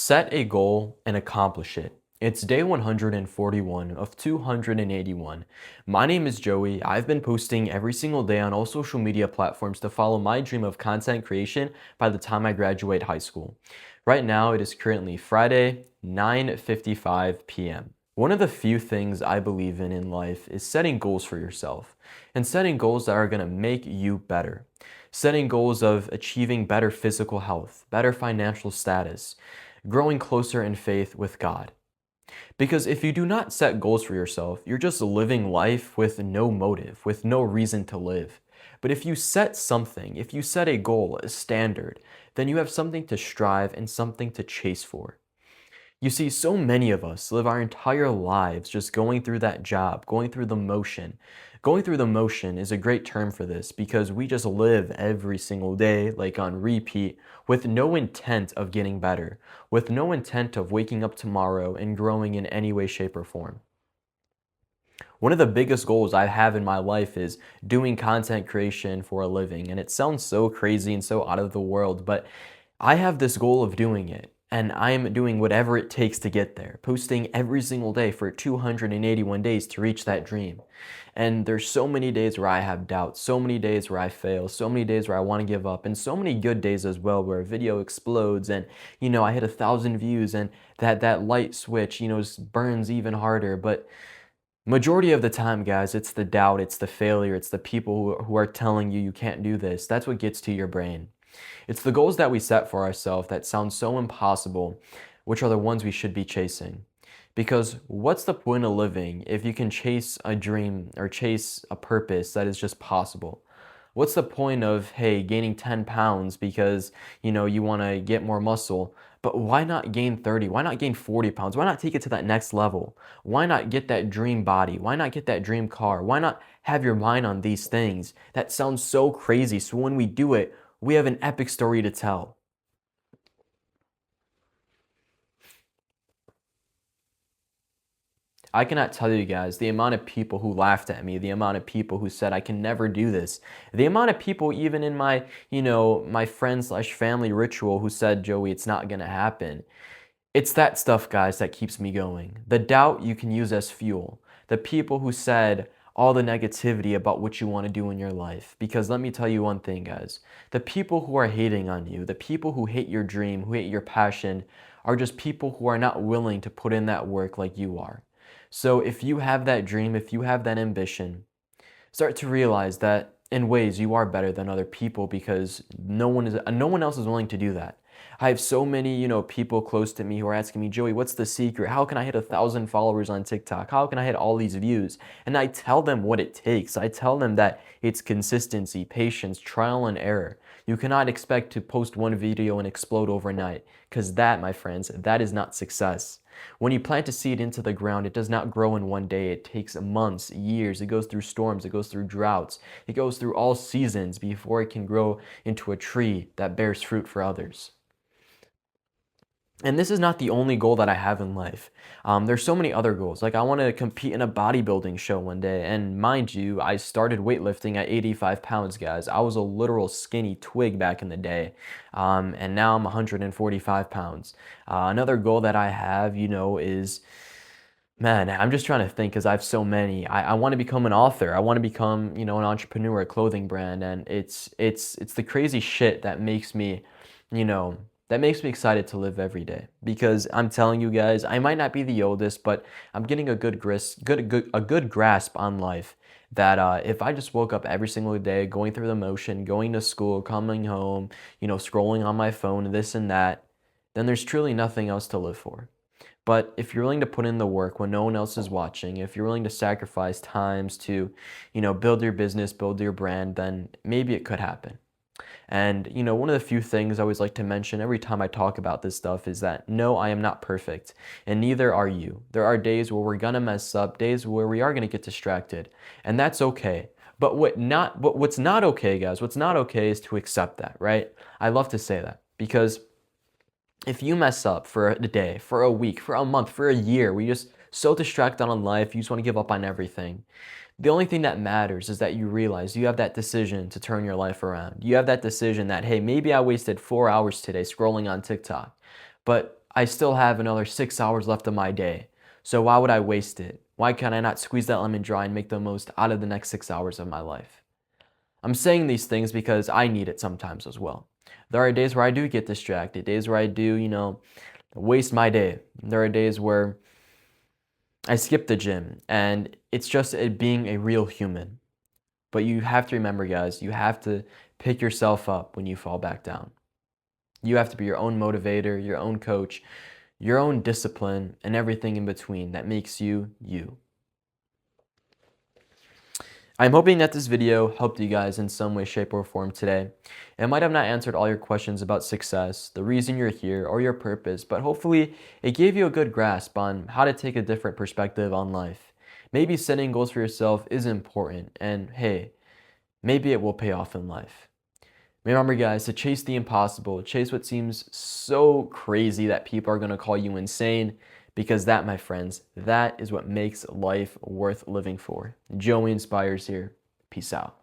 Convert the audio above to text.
Set a goal and accomplish it. It's day 141 of 281. My name is Joey. I've been posting every single day on all social media platforms to follow my dream of content creation by the time I graduate high school. Right now, it is currently Friday, 9:55 p.m. One of the few things I believe in life is setting goals for yourself and setting goals that are going to make you better. Setting goals of achieving better physical health, better financial status, growing closer in faith with God. Because if you do not set goals for yourself, you're just living life with no motive, with no reason to live. But if you set something, if you set a goal, a standard, then you have something to strive and something to chase for. You see, so many of us live our entire lives just going through that job, going through the motion. Going through the motion is a great term for this because we just live every single day, like on repeat, with no intent of getting better, with no intent of waking up tomorrow and growing in any way, shape, or form. One of the biggest goals I have in my life is doing content creation for a living. And it sounds so crazy and so out of the world, but I have this goal of doing it. And I'm doing whatever it takes to get there, posting every single day for 281 days to reach that dream. And there's so many days where I have doubts, so many days where I fail, so many days where I want to give up, and so many good days as well where a video explodes and, I hit 1,000 views and that light switch, burns even harder. But majority of the time, guys, it's the doubt, it's the failure, it's the people who are telling you can't do this. That's what gets to your brain. It's the goals that we set for ourselves that sound so impossible, which are the ones we should be chasing. Because what's the point of living if you can chase a dream or chase a purpose that is just possible? What's the point of, hey, gaining 10 pounds because, you want to get more muscle, but why not gain 30? Why not gain 40 pounds? Why not take it to that next level? Why not get that dream body? Why not get that dream car? Why not have your mind on these things? That sounds so crazy. So when we do it, we have an epic story to tell. I cannot tell you guys the amount of people who laughed at me, the amount of people who said I can never do this, the amount of people even in my, my friend/family ritual who said, Joey, it's not gonna happen. It's that stuff, guys, that keeps me going. The doubt you can use as fuel. The people who said all the negativity about what you want to do in your life. Because let me tell you one thing, guys. The people who are hating on you, the people who hate your dream, who hate your passion, are just people who are not willing to put in that work like you are. So if you have that dream, if you have that ambition, start to realize that in ways you are better than other people because no one else is willing to do that. I have so many, people close to me who are asking me, Joey, what's the secret? How can I hit 1,000 followers on TikTok? How can I hit all these views? And I tell them what it takes. I tell them that it's consistency, patience, trial and error. You cannot expect to post one video and explode overnight because that, my friends, that is not success. When you plant a seed into the ground, it does not grow in one day. It takes months, years. It goes through storms. It goes through droughts. It goes through all seasons before it can grow into a tree that bears fruit for others. And this is not the only goal that I have in life. There's so many other goals. Like I want to compete in a bodybuilding show one day. And mind you, I started weightlifting at 85 pounds, guys. I was a literal skinny twig back in the day. And now I'm 145 pounds. Another goal that I have, is, man, I'm just trying to think because I have so many. I want to become an author. I want to become, an entrepreneur, a clothing brand. And it's the crazy shit that makes me, you know, that makes me excited to live every day because I'm telling you guys, I might not be the oldest, but I'm getting a good grasp on life. That if I just woke up every single day, going through the motion, going to school, coming home, scrolling on my phone, this and that, then there's truly nothing else to live for. But if you're willing to put in the work when no one else is watching, if you're willing to sacrifice times to, build your business, build your brand, then maybe it could happen. And, one of the few things I always like to mention every time I talk about this stuff is that no, I am not perfect, and neither are you. There are days where we're gonna mess up, days where we are gonna get distracted, and that's okay. But what's not okay, guys, what's not okay is to accept that, right? I love to say that because if you mess up for a day, for a week, for a month, for a year, we just so distracted on life, you just want to give up on everything. The only thing that matters is that you realize you have that decision to turn your life around. You have that decision that, hey, maybe I wasted 4 hours today scrolling on TikTok, but I still have another 6 hours left of my day. So why would I waste it? Why can't I not squeeze that lemon dry and make the most out of the next 6 hours of my life? I'm saying these things because I need it sometimes as well. There are days where I do get distracted, days where I do, waste my day. There are days where I skip the gym, and it's just it being a real human. But you have to remember, guys, you have to pick yourself up when you fall back down. You have to be your own motivator, your own coach, your own discipline, and everything in between that makes you you. I'm hoping that this video helped you guys in some way, shape, or form today. It might have not answered all your questions about success, the reason you're here, or your purpose, but hopefully it gave you a good grasp on how to take a different perspective on life. Maybe setting goals for yourself is important, and hey, maybe it will pay off in life. Remember, guys, to chase the impossible, chase what seems so crazy that people are going to call you insane, because that, my friends, that is what makes life worth living for. Joey Inspires here. Peace out.